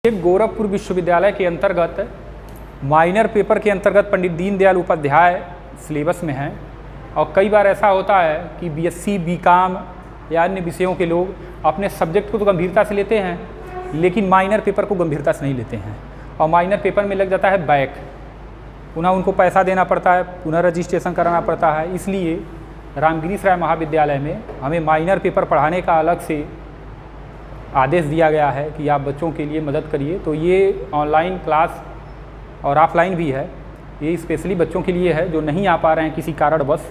गोरखपुर विश्वविद्यालय के अंतर्गत माइनर पेपर के अंतर्गत पंडित दीनदयाल उपाध्याय सिलेबस में है। और कई बार ऐसा होता है कि बीएससी, बीकॉम या अन्य विषयों के लोग अपने सब्जेक्ट को तो गंभीरता से लेते हैं, लेकिन माइनर पेपर को गंभीरता से नहीं लेते हैं और माइनर पेपर में लग जाता है बैक। पुनः उनको पैसा देना पड़ता है, पुनः रजिस्ट्रेशन कराना पड़ता है। इसलिए रामगिरीश राय महाविद्यालय में हमें माइनर पेपर पढ़ाने का अलग से आदेश दिया गया है कि आप बच्चों के लिए मदद करिए। तो ये ऑनलाइन क्लास और ऑफलाइन भी है, ये स्पेशली बच्चों के लिए है जो नहीं आ पा रहे हैं किसी कारणवश,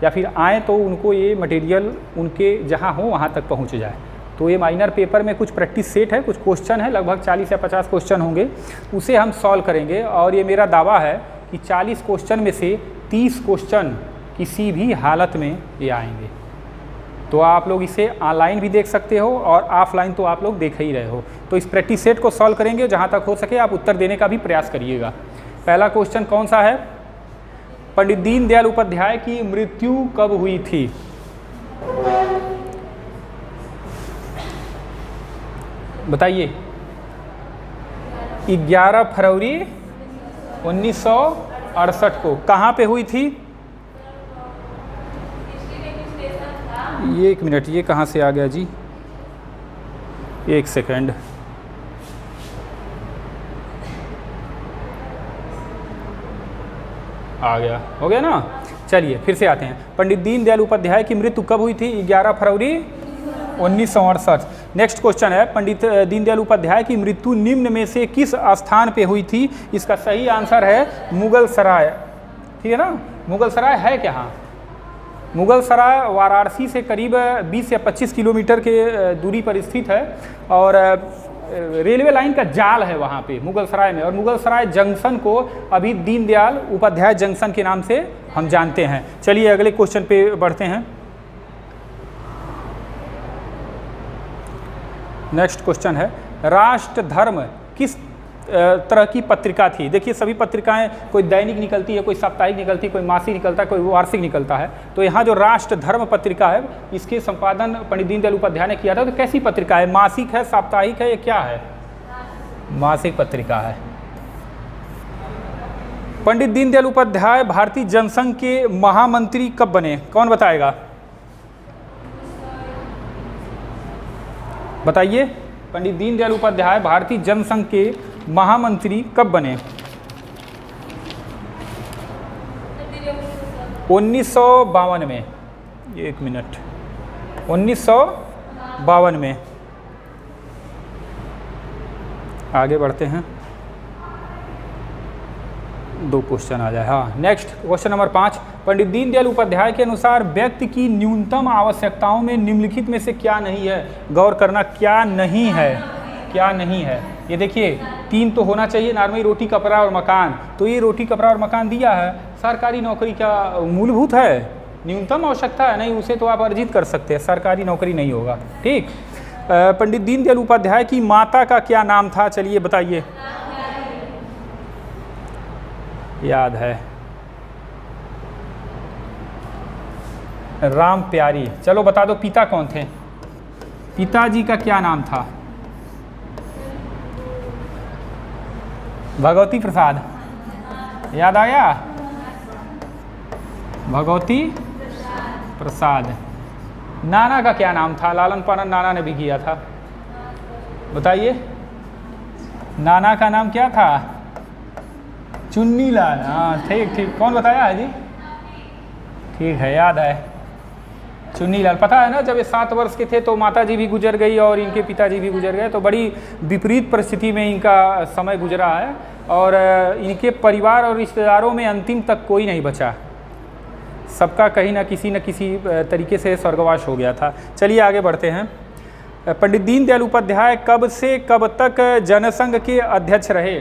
या फिर आएँ तो उनको ये मटेरियल उनके जहाँ हो वहाँ तक पहुँच जाए। तो ये माइनर पेपर में कुछ प्रैक्टिस सेट है, कुछ क्वेश्चन है, लगभग 40 या 50 क्वेश्चन होंगे, उसे हम सॉल्व करेंगे। और ये मेरा दावा है कि 40 क्वेश्चन में से 30 क्वेश्चन किसी भी हालत में ये आएंगे। तो आप लोग इसे ऑनलाइन भी देख सकते हो और ऑफलाइन तो आप लोग देख ही रहे हो। तो इस प्रैक्टिस सेट को सॉल्व करेंगे, जहाँ तक हो सके आप उत्तर देने का भी प्रयास करिएगा। पहला क्वेश्चन कौन सा है? पंडित दीनदयाल उपाध्याय की मृत्यु कब हुई थी? बताइए। 11 फरवरी 1968 को। कहाँ पे हुई थी? ये 1 मिनट, ये कहाँ से आ गया जी? 1 सेकंड। आ गया, हो गया ना। चलिए फिर से आते हैं। पंडित दीनदयाल उपाध्याय की मृत्यु कब हुई थी? 11 फरवरी 1968। नेक्स्ट क्वेश्चन है, पंडित दीनदयाल उपाध्याय की मृत्यु निम्न में से किस स्थान पे हुई थी? इसका सही आंसर है मुगल सराय। ठीक है ना। मुगल सराय है कहाँ? मुगल सराय वाराणसी से करीब 20 या 25 किलोमीटर के दूरी पर स्थित है और रेलवे लाइन का जाल है वहाँ पे मुगल सराय में। और मुगल सराय जंक्शन को अभी दीनदयाल उपाध्याय जंक्शन के नाम से हम जानते हैं। चलिए अगले क्वेश्चन पे बढ़ते हैं। नेक्स्ट क्वेश्चन है, राष्ट्र धर्म किस तरह की पत्रिका थी? देखिए सभी पत्रिकाएं, कोई दैनिक निकलती है, कोई साप्ताहिक निकलती है, कोई मासिक निकलता है, कोई वार्षिक निकलता है। तो यहाँ जो राष्ट्र धर्म पत्रिका है, इसके संपादन पंडित दीनदयाल उपाध्याय ने किया था। तो कैसी पत्रिका है? मासिक है, साप्ताहिक है, या क्या है? मासिक पत्रिका है। पंडित दीनदयाल उपाध्याय भारतीय जनसंघ के महामंत्री कब बने? कौन बताएगा? बताइए। पंडित दीनदयाल उपाध्याय भारतीय जनसंघ के महामंत्री कब बने? 1952 में। 1 मिनट, 1952 में। आगे बढ़ते हैं, 2 क्वेश्चन आ जाए। हाँ, next question number 5। Pandit Deendayal Upadhyay के अनुसार व्यक्ति की न्यूनतम आवश्यकताओं में निम्नलिखित में से क्या नहीं है? गौर करना, क्या नहीं है, क्या नहीं है। ये देखिए 3 तो होना चाहिए नॉर्मली, रोटी कपड़ा और मकान। तो ये रोटी कपड़ा और मकान दिया है। सरकारी नौकरी क्या मूलभूत है? न्यूनतम आवश्यकता है? नहीं, उसे तो आप अर्जित कर सकते हैं, सरकारी नौकरी नहीं होगा। ठीक। पंडित दीनदयाल उपाध्याय की माता का क्या नाम था? चलिए बताइए। याद है, राम प्यारी। चलो बता दो पिता कौन थे? पिताजी का क्या नाम था? भगवती प्रसाद। याद आया? भगवती प्रसाद। नाना का क्या नाम था? लालन पालन नाना ने भी किया था। बताइए। नाना का नाम क्या था? चुन्नीलाल। हाँ ठीक ठीक। कौन बताया है जी? ठीक है, याद है, चुन्नीलाल। पता है ना, जब ये 7 वर्ष के थे तो माता जी भी गुजर गई और इनके पिताजी भी गुजर गए। तो बड़ी विपरीत परिस्थिति में इनका समय गुजरा है और इनके परिवार और रिश्तेदारों में अंतिम तक कोई नहीं बचा। सबका कहीं ना किसी तरीके से स्वर्गवास हो गया था। चलिए आगे बढ़ते हैं। पंडित दीनदयाल उपाध्याय कब से कब तक जनसंघ के अध्यक्ष रहे?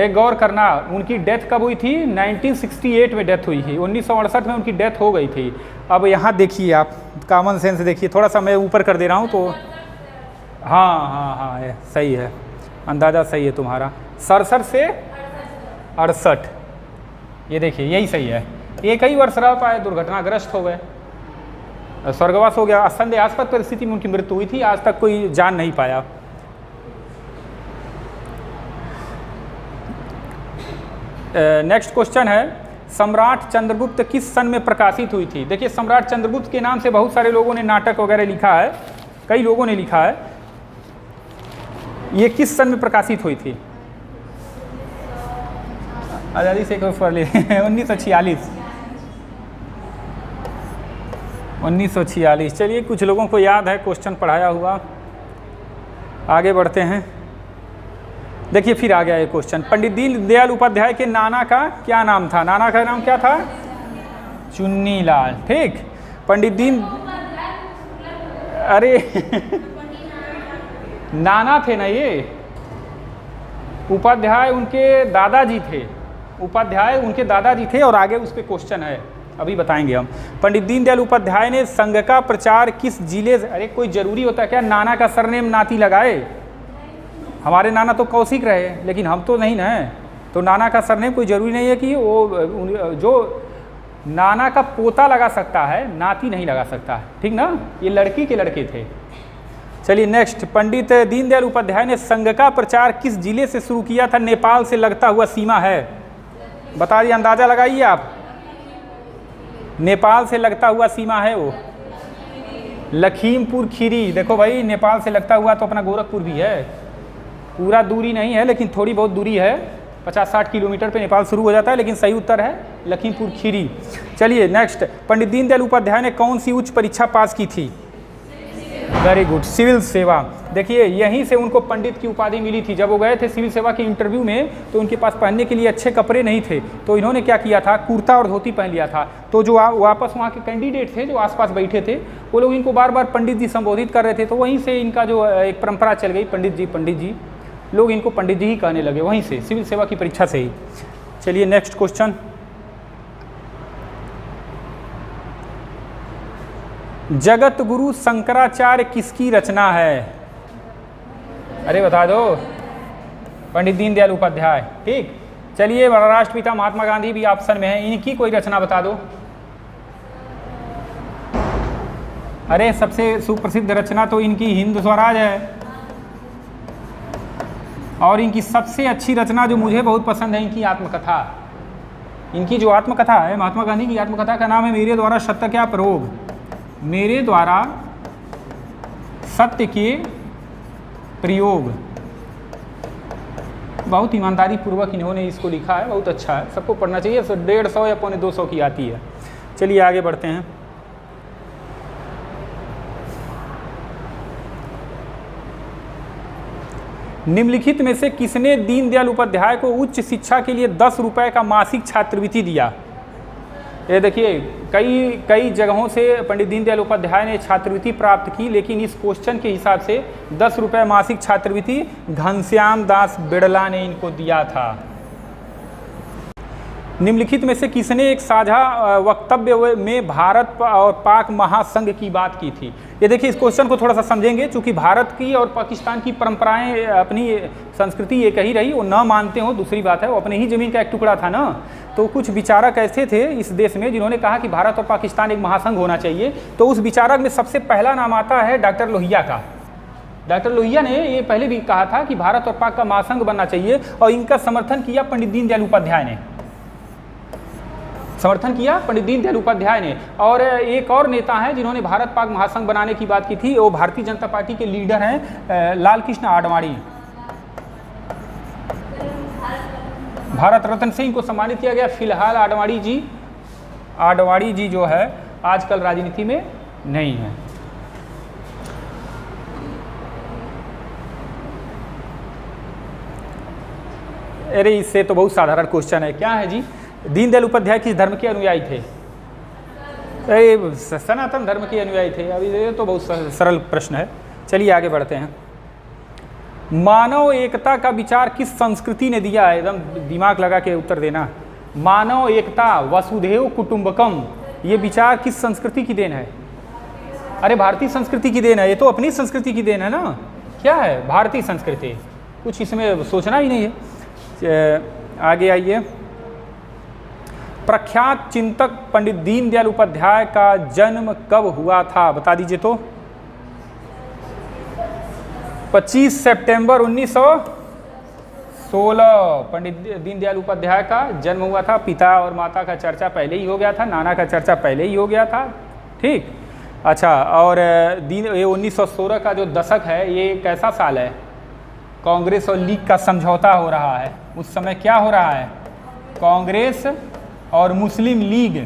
गौर करना, उनकी डेथ कब हुई थी? 1968 में डेथ हुई थी। 1968 में उनकी डेथ हो गई थी। अब यहाँ देखिए, आप कॉमन सेंस देखिए, थोड़ा सा मैं ऊपर कर दे रहा हूँ तो हाँ सही है, अंदाज़ा सही है तुम्हारा। 67 से 68, ये देखिए यही सही है। एक ही वर्ष रह पाए, दुर्घटनाग्रस्त हो गए, स्वर्गवास हो गया। संदेहास्पद परिस्थिति में उनकी मृत्यु हुई थी, आज तक कोई जान नहीं पाया। नेक्स्ट क्वेश्चन है, सम्राट चंद्रगुप्त किस सन में प्रकाशित हुई थी? देखिए, सम्राट चंद्रगुप्त के नाम से बहुत सारे लोगों ने नाटक वगैरह लिखा है, कई लोगों ने लिखा है। ये किस सन में प्रकाशित हुई थी? आज़ादी से 1946। 1946। चलिए, कुछ लोगों को याद है, क्वेश्चन पढ़ाया हुआ। आगे बढ़ते हैं। देखिए, फिर आ गया ये क्वेश्चन। पंडित दीनदयाल उपाध्याय के नाना का क्या नाम था? नाना का नाम क्या था? चुन्नीलाल। ठीक। पंडित दीन, अरे नाना थे ना ये, उपाध्याय उनके दादाजी थे। उपाध्याय उनके दादाजी थे और आगे उस पर क्वेश्चन है, अभी बताएंगे हम। पंडित दीनदयाल उपाध्याय ने संघ का प्रचार किस जिले से? अरे कोई जरूरी होता है क्या नाना का सरनेम नाती लगाए? हमारे नाना तो कौशिक रहे, लेकिन हम तो नहीं ना, तो नाना का सरनेम कोई जरूरी नहीं है कि वो जो नाना का पोता लगा सकता है, नाती नहीं लगा सकता है। ठीक ना, ये लड़की के लड़के थे। चलिए नेक्स्ट, पंडित दीनदयाल उपाध्याय ने संघ का प्रचार किस जिले से शुरू किया था? नेपाल से लगता हुआ सीमा है, बता दिए, अंदाजा लगाइए आप। नेपाल से लगता हुआ सीमा है वो लखीमपुर खीरी। देखो भाई, नेपाल से लगता हुआ तो अपना गोरखपुर भी है, पूरा दूरी नहीं है लेकिन थोड़ी बहुत दूरी है, 50-60 किलोमीटर पे नेपाल शुरू हो जाता है, लेकिन सही उत्तर है लखीमपुर खीरी। चलिए नेक्स्ट, पंडित दीनदयाल उपाध्याय ने कौन सी उच्च परीक्षा पास की थी? वेरी गुड, सिविल सेवा। देखिए, यहीं से उनको पंडित की उपाधि मिली थी। जब वो गए थे सिविल सेवा के इंटरव्यू में, तो उनके पास पहनने के लिए अच्छे कपड़े नहीं थे, तो इन्होंने क्या किया था, कुर्ता और धोती पहन लिया था। तो जो वापस वहाँ के कैंडिडेट थे जो आसपास बैठे थे, वो लोग इनको बार बार पंडित जी संबोधित कर रहे थे, तो वहीं से इनका जो एक परंपरा चल गई, पंडित जी, लोग इनको पंडित जी ही कहने लगे, वहीं से सिविल सेवा की परीक्षा से ही। चलिए नेक्स्ट क्वेश्चन, जगत गुरु शंकराचार्य किसकी रचना है? अरे बता दो, पंडित दीनदयाल उपाध्याय। ठीक। चलिए, राष्ट्रपिता महात्मा गांधी भी ऑप्शन में है, इनकी कोई रचना बता दो। अरे सबसे सुप्रसिद्ध रचना तो इनकी हिंद स्वराज है, और इनकी सबसे अच्छी रचना जो मुझे बहुत पसंद है, इनकी आत्मकथा। इनकी जो आत्मकथा है, महात्मा गांधी की आत्मकथा का नाम है मेरे द्वारा सत्य क्या प्रयोग। मेरे द्वारा सत्य के प्रयोग। बहुत ईमानदारी पूर्वक इन्होंने इसको लिखा है, बहुत अच्छा है, सबको पढ़ना चाहिए। 150 या 250 की आती है। चलिए आगे बढ़ते हैं। निम्नलिखित में से किसने दीनदयाल उपाध्याय को उच्च शिक्षा के लिए 10 रुपये का मासिक छात्रवृत्ति दिया? ये देखिए, कई जगहों से पंडित दीनदयाल उपाध्याय ने छात्रवृत्ति प्राप्त की, लेकिन इस क्वेश्चन के हिसाब से 10 रुपये मासिक छात्रवृत्ति घनश्याम दास बिड़ला ने इनको दिया था। निम्नलिखित में से किसने एक साझा वक्तव्य में भारत और पाक महासंघ की बात की थी? ये देखिए, इस क्वेश्चन को थोड़ा सा समझेंगे, चूंकि भारत की और पाकिस्तान की परंपराएं, अपनी संस्कृति एक ही रही, वो न मानते हो दूसरी बात है, वो अपने ही ज़मीन का एक टुकड़ा था ना। तो कुछ विचारक ऐसे थे इस देश में जिन्होंने कहा कि भारत और पाकिस्तान एक महासंघ होना चाहिए। तो उस विचारक में सबसे पहला नाम आता है डॉक्टर लोहिया का। डॉक्टर लोहिया ने ये पहले भी कहा था कि भारत और पाक का महासंघ बनना चाहिए, और इनका समर्थन किया पंडित दीनदयाल उपाध्याय ने। समर्थन किया पंडित दीनदयाल उपाध्याय ने। और एक और नेता हैं जिन्होंने भारत पाक महासंघ बनाने की बात की थी, वो भारतीय जनता पार्टी के लीडर हैं लाल कृष्ण आडवाणी। भारत रत्न से इनको सम्मानित किया गया। फिलहाल आडवाणी जी जो है आजकल राजनीति में नहीं है। अरे इससे तो बहुत साधारण क्वेश्चन है, क्या है जी? दीनदयाल उपाध्याय किस धर्म के अनुयायी थे? अरे सनातन धर्म के अनुयायी थे। अभी ये तो बहुत सरल प्रश्न है। चलिए आगे बढ़ते हैं। मानव एकता का विचार किस संस्कृति ने दिया है? एकदम दिमाग लगा के उत्तर देना। मानव एकता, वसुधैव कुटुंबकम, ये विचार किस संस्कृति की देन है? अरे भारतीय संस्कृति की देन है, ये तो अपनी संस्कृति की देन है ना। क्या है? भारतीय संस्कृति, कुछ इसमें सोचना ही नहीं है। आगे आइए। प्रख्यात चिंतक पंडित दीनदयाल उपाध्याय का जन्म कब हुआ था? बता दीजिए तो। 25 सितंबर 16 पंडित दीनदयाल उपाध्याय का जन्म हुआ था। पिता और माता का चर्चा पहले ही हो गया था, नाना का चर्चा पहले ही हो गया था। ठीक, अच्छा, और ये 1916 का जो दशक है ये कैसा साल है? कांग्रेस और लीग का समझौता हो रहा है। उस समय क्या हो रहा है? कांग्रेस और मुस्लिम लीग,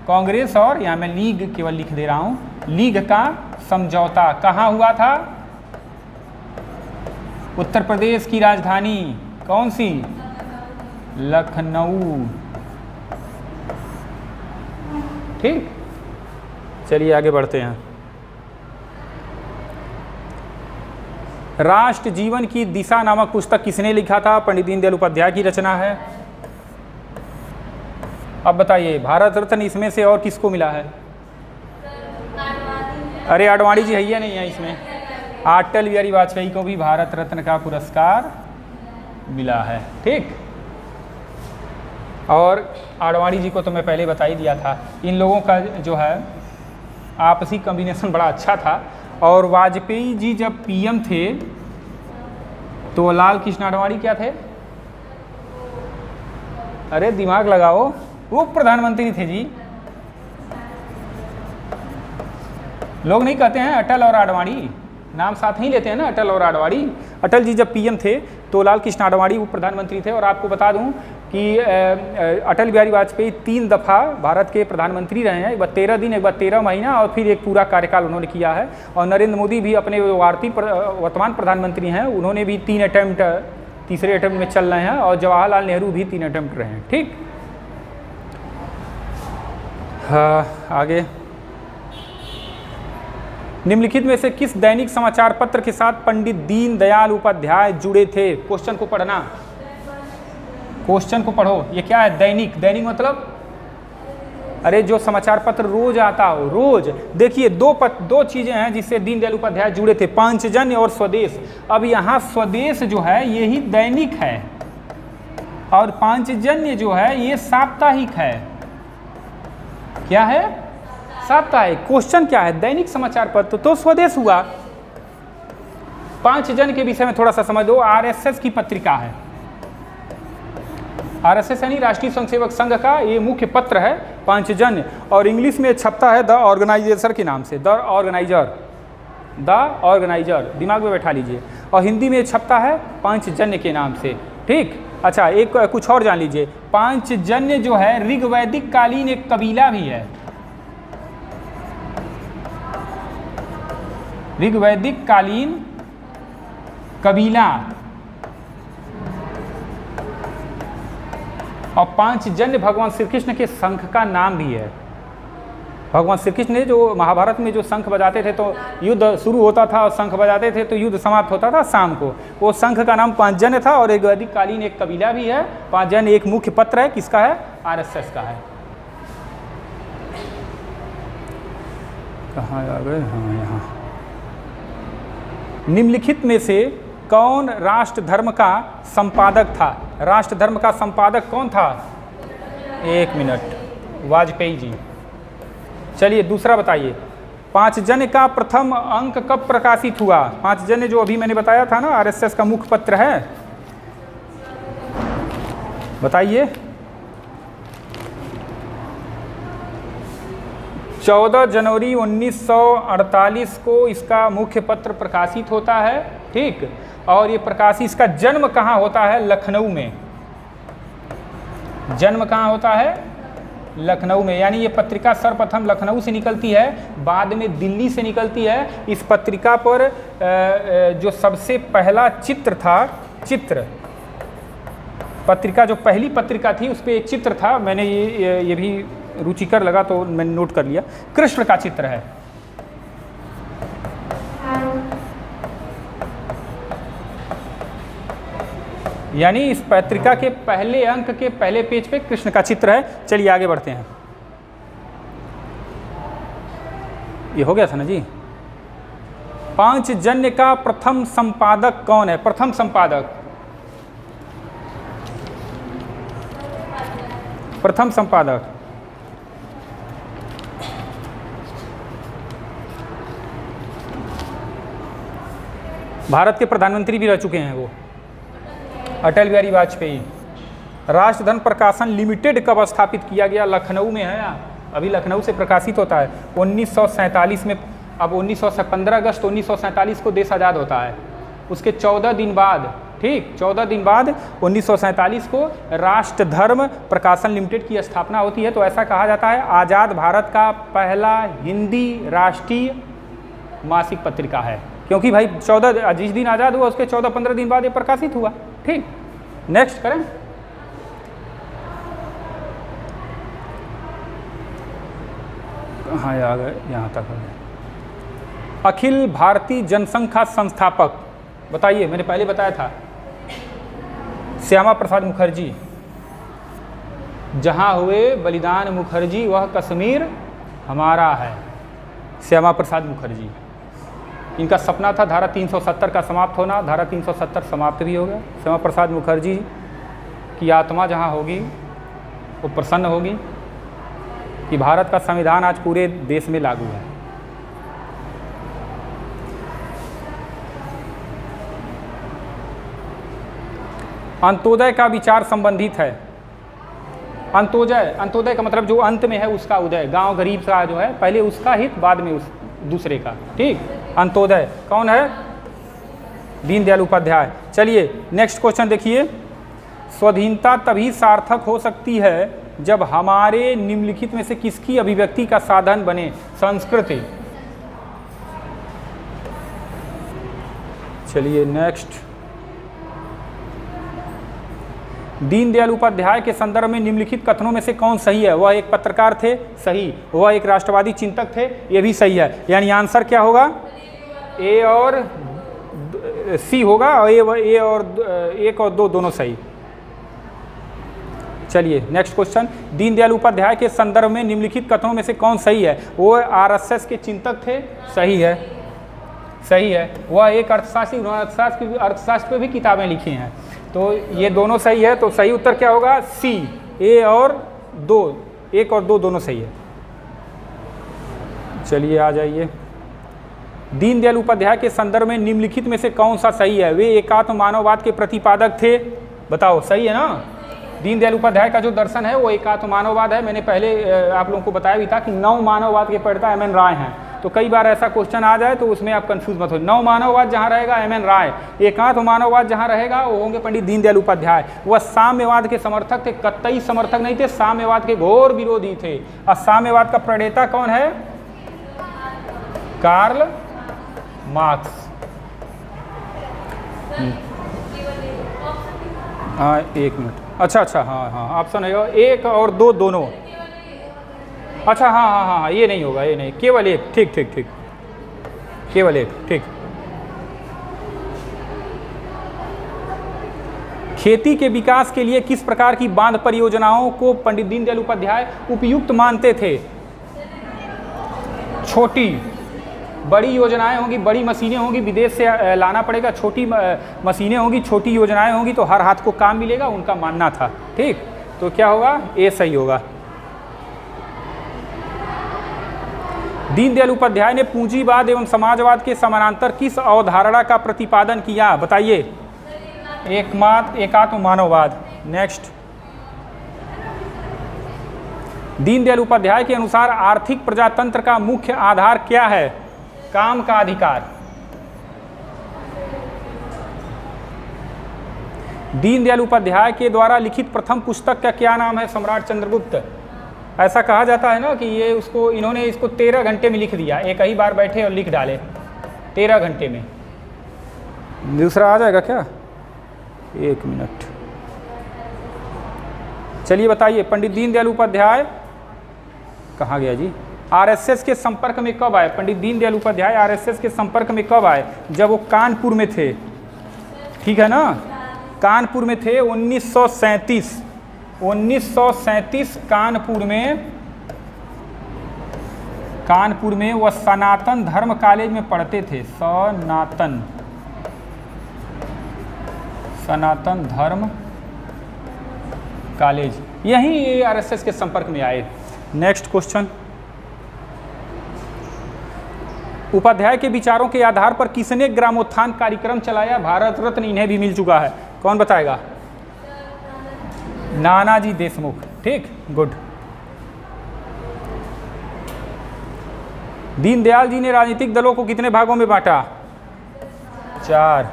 कांग्रेस और, यहाँ मैं लीग केवल लिख दे रहा हूँ, लीग का समझौता कहाँ हुआ था? उत्तर प्रदेश की राजधानी कौन सी? लखनऊ। ठीक, चलिए आगे बढ़ते हैं। राष्ट्र जीवन की दिशा नामक पुस्तक किसने लिखा था? पंडित दीनदयाल उपाध्याय की रचना है। अब बताइए, भारत रत्न इसमें से और किसको मिला है? अरे आडवाणी जी है या नहीं है इसमें? अटल बिहारी वाजपेयी को भी भारत रत्न का पुरस्कार मिला है। ठीक, और आडवाणी जी को तो मैं पहले बता ही दिया था। इन लोगों का जो है आपसी कॉम्बिनेशन बड़ा अच्छा था। और वाजपेयी जी जब पीएम थे तो लाल कृष्ण आडवाणी क्या थे? अरे दिमाग लगाओ, वो प्रधानमंत्री थे जी। लोग नहीं कहते हैं अटल और आडवाणी, नाम साथ ही लेते हैं ना, अटल और आडवाणी। अटल जी जब पीएम थे तो लाल कृष्ण आडवाणी वो प्रधानमंत्री थे। और आपको बता दूं कि अटल बिहारी वाजपेयी 3 दफ़ा भारत के प्रधानमंत्री रहे हैं, एक बार 13 दिन, एक बार 13 महीना, और फिर एक पूरा कार्यकाल उन्होंने किया है। और नरेंद्र मोदी भी अपने वर्तमान प्रधानमंत्री हैं, उन्होंने भी 3 अटैम्प्ट, तीसरे अटैम्प्ट में चल रहे हैं। और जवाहरलाल नेहरू भी 3 अटैम्प्ट रहे हैं। ठीक, हाँ, आगे। निम्नलिखित में से किस दैनिक समाचार पत्र के साथ पंडित दीनदयाल उपाध्याय जुड़े थे? क्वेश्चन को पढ़ना, क्वेश्चन को पढ़ो। ये क्या है? दैनिक। दैनिक मतलब अरे जो समाचार पत्र रोज आता हो, रोज। देखिए दो चीजें हैं जिससे दीनदयाल उपाध्याय जुड़े थे, पांचजन्य और स्वदेश। अब यहाँ स्वदेश जो है यही दैनिक है और पांचजन्य जो है ये साप्ताहिक है। क्या है? साप्ताहिक। क्वेश्चन क्या है? दैनिक समाचार पत्र तो स्वदेश हुआ। पांचजन्य के विषय में थोड़ा सा समझ दो। आरएसएस की पत्रिका है, आरएसएस यानी राष्ट्रीय स्वयंसेवक संघ का ये मुख्य पत्र है पांचजन्य। और इंग्लिश में छपता है द ऑर्गेनाइजेशन के नाम से, द ऑर्गेनाइजर, द ऑर्गेनाइजर, दिमाग में बैठा लीजिए। और हिंदी में छपता है पांचजन्य के नाम से। ठीक, अच्छा, एक कुछ और जान लीजिए। पांचजन्य जो है ऋग्वैदिक कालीन एक कबीला भी है। ऋग्वैदिक कालीन कबीला। और पांचजन्य भगवान श्री कृष्ण के शंख का नाम भी है। भगवान श्री कृष्ण ने जो महाभारत में जो शंख बजाते थे तो युद्ध शुरू होता था, और शंख बजाते थे तो युद्ध समाप्त होता था शाम को। वो शंख का नाम पांचजन्य था। और एक वैदिक कालीन एक कबीला भी है। पांचजन्य एक मुख्य पत्र है, किसका है? आरएसएस का है। कहाँ आ गए? हाँ, यहाँ। निम्नलिखित में से कौन राष्ट्र धर्म का संपादक था? राष्ट्र धर्म का संपादक कौन था? 1 मिनट, वाजपेयी जी। चलिए दूसरा बताइए, पांचजन्य का प्रथम अंक कब प्रकाशित हुआ? पांचजन्य जो अभी मैंने बताया था ना, आरएसएस का मुख्य पत्र है, बताइए। 14 जनवरी 1948 को इसका मुख्य पत्र प्रकाशित होता है। ठीक, और ये प्रकाशित, इसका जन्म कहाँ होता है? लखनऊ में। जन्म कहाँ होता है? लखनऊ में। यानी ये पत्रिका सर्वप्रथम लखनऊ से निकलती है, बाद में दिल्ली से निकलती है। इस पत्रिका पर जो सबसे पहला चित्र था, चित्र, पत्रिका जो पहली पत्रिका थी उस पर एक चित्र था। मैंने ये भी रुचिकर लगा तो मैंने नोट कर लिया। कृष्ण का चित्र है। यानी इस पत्रिका के पहले अंक के पहले पेज पे कृष्ण का चित्र है। चलिए आगे बढ़ते हैं। ये हो गया था ना जी। पांचजन्य का प्रथम संपादक कौन है? प्रथम संपादक, प्रथम संपादक भारत के प्रधानमंत्री भी रह चुके हैं वो। अटल बिहारी वाजपेयी। राष्ट्रधन प्रकाशन लिमिटेड कब स्थापित किया गया? लखनऊ में है, अभी लखनऊ से प्रकाशित होता है 1947 में। अब 15 अगस्त 1947 को देश आज़ाद होता है, उसके 14 दिन बाद, ठीक 14 दिन बाद 1947 को राष्ट्रधर्म प्रकाशन लिमिटेड की स्थापना होती है। तो ऐसा कहा जाता है आज़ाद भारत का पहला हिंदी राष्ट्रीय मासिक पत्रिका है, क्योंकि भाई 14 जिस दिन आज़ाद हुआ उसके 14-15 दिन बाद ये प्रकाशित हुआ। ठीक, नेक्स्ट करें। हाँ आ गए, यहाँ तक हो गए। अखिल भारतीय जनसंघ का संस्थापक बताइए, मैंने पहले बताया था श्यामा प्रसाद मुखर्जी। जहाँ हुए बलिदान मुखर्जी वह कश्मीर हमारा है, श्यामा प्रसाद मुखर्जी। इनका सपना था धारा 370 का समाप्त होना, धारा 370 समाप्त भी हो गया। श्यामा प्रसाद मुखर्जी की आत्मा जहाँ होगी वो प्रसन्न होगी कि भारत का संविधान आज पूरे देश में लागू है। अंत्योदय का विचार संबंधित है। अंत्योदय का मतलब जो अंत में है उसका उदय, गांव गरीब का जो है पहले उसका हित बाद में उस दूसरे का। ठीक, अंत्योदय कौन है? दीनदयाल उपाध्याय। चलिए नेक्स्ट क्वेश्चन देखिए। स्वाधीनता तभी सार्थक हो सकती है जब हमारे निम्नलिखित में से किसकी अभिव्यक्ति का साधन बने? संस्कृति। चलिए नेक्स्ट। दीनदयाल उपाध्याय के संदर्भ में निम्नलिखित कथनों में से कौन सही है? वह एक पत्रकार थे, सही। वह एक राष्ट्रवादी चिंतक थे, ये भी सही है। यानी आंसर क्या होगा? ए और सी होगा, और ए और 1 और 2 दोनों सही। चलिए नेक्स्ट क्वेश्चन। दीनदयाल उपाध्याय के संदर्भ में निम्नलिखित कथनों में से कौन सही है? वो आरएसएस के चिंतक थे, सही है, सही है। वह एक अर्थशास्त्री, उन्होंने अर्थशास्त्र पे भी किताबें लिखी हैं, तो ये दोनों सही है। तो सही उत्तर क्या होगा? सी, ए और 2, 1 और 2 दोनों सही है। चलिए आ जाइए। दीनदयाल उपाध्याय के संदर्भ में निम्नलिखित में से कौन सा सही है? वे एकात्म मानववाद के प्रतिपादक थे, बताओ सही है ना? दीनदयाल उपाध्याय का जो दर्शन है वो एकात्म मानववाद है। मैंने पहले आप लोगों को बताया भी था कि 9 मानववाद के प्रणेता एम एन राय हैं, तो कई बार ऐसा क्वेश्चन आ जाए तो उसमें आप कंफ्यूज मत हो। 9 मानववाद जहाँ रहेगा एम एन राय, एकात्म मानववाद जहाँ रहेगा वो होंगे पंडित दीनदयाल उपाध्याय। वह साम्यवाद के समर्थक थे, कतई समर्थक नहीं थे, साम्यवाद के घोर विरोधी थे। और साम्यवाद का प्रणेता कौन है? Karl Marx. हाँ 1 मिनट, अच्छा हाँ ऑप्शन है 1 और 2 दोनों। अच्छा हाँ, ये नहीं होगा, ये नहीं, केवल 1। ठीक, केवल 1, ठीक। खेती के विकास के लिए किस प्रकार की बांध परियोजनाओं को पंडित दीनदयाल उपाध्याय उपयुक्त मानते थे? छोटी, बड़ी योजनाएं होंगी, बड़ी मशीनें होंगी, विदेश से लाना पड़ेगा, छोटी मशीनें होंगी, छोटी योजनाएं होंगी तो हर हाथ को काम मिलेगा, उनका मानना था। ठीक, तो क्या होगा? ए सही होगा। दीनदयाल उपाध्याय ने पूंजीवाद एवं समाजवाद के समानांतर किस अवधारणा का प्रतिपादन किया? बताइए। एकात्म मानववाद। नेक्स्ट। दीनदयाल उपाध्याय के अनुसार आर्थिक प्रजातंत्र का मुख्य आधार क्या है? काम का अधिकार। दीनदयाल उपाध्याय के द्वारा लिखित प्रथम पुस्तक का क्या नाम है? सम्राट चंद्रगुप्त। ऐसा कहा जाता है ना कि ये इन्होंने इसको 13 घंटे में लिख दिया, एक ही बार बैठे और लिख डाले 13 घंटे में। दूसरा आ जाएगा क्या? 1 मिनट। चलिए बताइए, पंडित दीनदयाल उपाध्याय कहाँ गया जी? आरएसएस के संपर्क में कब आए? पंडित दीनदयाल उपाध्याय आरएसएस के संपर्क में कब आए? जब वो कानपुर में थे, ठीक है ना? कानपुर में थे 1937 कानपुर में वह सनातन धर्म कॉलेज में पढ़ते थे। सनातन धर्म कॉलेज, यहीं आरएसएस के संपर्क में आए। Next question. उपाध्याय के विचारों के आधार पर किसने ग्रामोत्थान कार्यक्रम चलाया? भारत रत्न इन्हें भी मिल चुका है, कौन बताएगा? नानाजी देशमुख। ठीक, गुड। दीनदयाल जी ने राजनीतिक दलों को कितने भागों में बांटा? 4।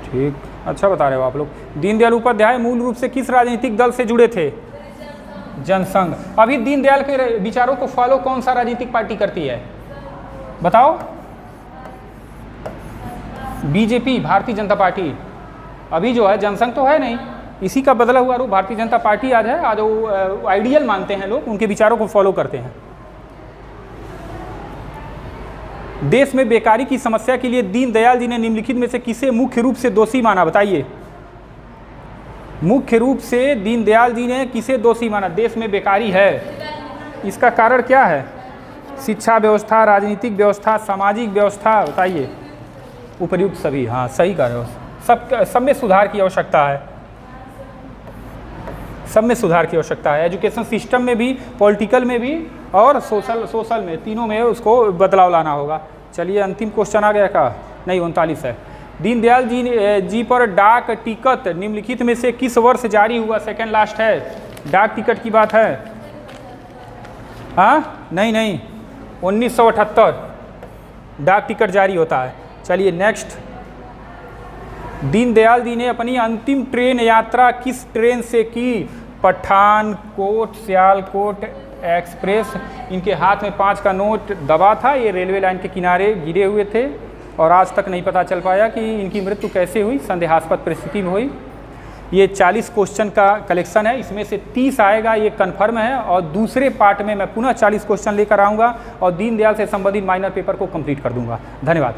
ठीक, अच्छा बता रहे हो आप लोग। दीनदयाल उपाध्याय मूल रूप से किस राजनीतिक दल से जुड़े थे? जनसंघ। अभी दीनदयाल के विचारों को फॉलो कौन सा राजनीतिक पार्टी करती है? बताओ। BJP, Bharatiya Janata party. अभी जो है जनसंघ तो है नहीं, इसी का बदला हुआ रूप भारतीय जनता पार्टी आज है। आज वो आइडियल मानते हैं लोग, उनके विचारों को फॉलो करते हैं। देश में बेकारी की समस्या के लिए दीनदयाल जी ने निम्नलिखित में से किसे मुख्य रूप से दोषी माना? बताइए। मुख्य रूप से दीनदयाल जी ने किसे दोषी माना? देश में बेकारी है, इसका कारण क्या है? शिक्षा व्यवस्था, राजनीतिक व्यवस्था, सामाजिक व्यवस्था, बताइए। उपर्युक्त सभी। हाँ, सही कह रहे हो। सब में सुधार की आवश्यकता है, सब में सुधार की आवश्यकता है। एजुकेशन सिस्टम में भी, पॉलिटिकल में भी और सोशल में, तीनों में उसको बदलाव लाना होगा। चलिए, अंतिम क्वेश्चन आ गया का? नहीं, 39 है। दीनदयाल जी पर डाक टिकट निम्नलिखित में से किस वर्ष जारी हुआ? सेकंड लास्ट है, डाक टिकट की बात है। हाँ, नहीं, 1978 डाक टिकट जारी होता है। चलिए नेक्स्ट। दीनदयाल जी ने अपनी अंतिम ट्रेन यात्रा किस ट्रेन से की? पठानकोट सियालकोट एक्सप्रेस। इनके हाथ में 5 का नोट दबा था, ये रेलवे लाइन के किनारे गिरे हुए थे और आज तक नहीं पता चल पाया कि इनकी मृत्यु कैसे हुई, संदेहास्पद परिस्थिति में हुई। ये 40 क्वेश्चन का कलेक्शन है, इसमें से 30 आएगा, ये कन्फर्म है। और दूसरे पार्ट में मैं पुनः 40 क्वेश्चन लेकर आऊँगा और दीनदयाल से संबंधित माइनर पेपर को कंप्लीट कर दूँगा। धन्यवाद।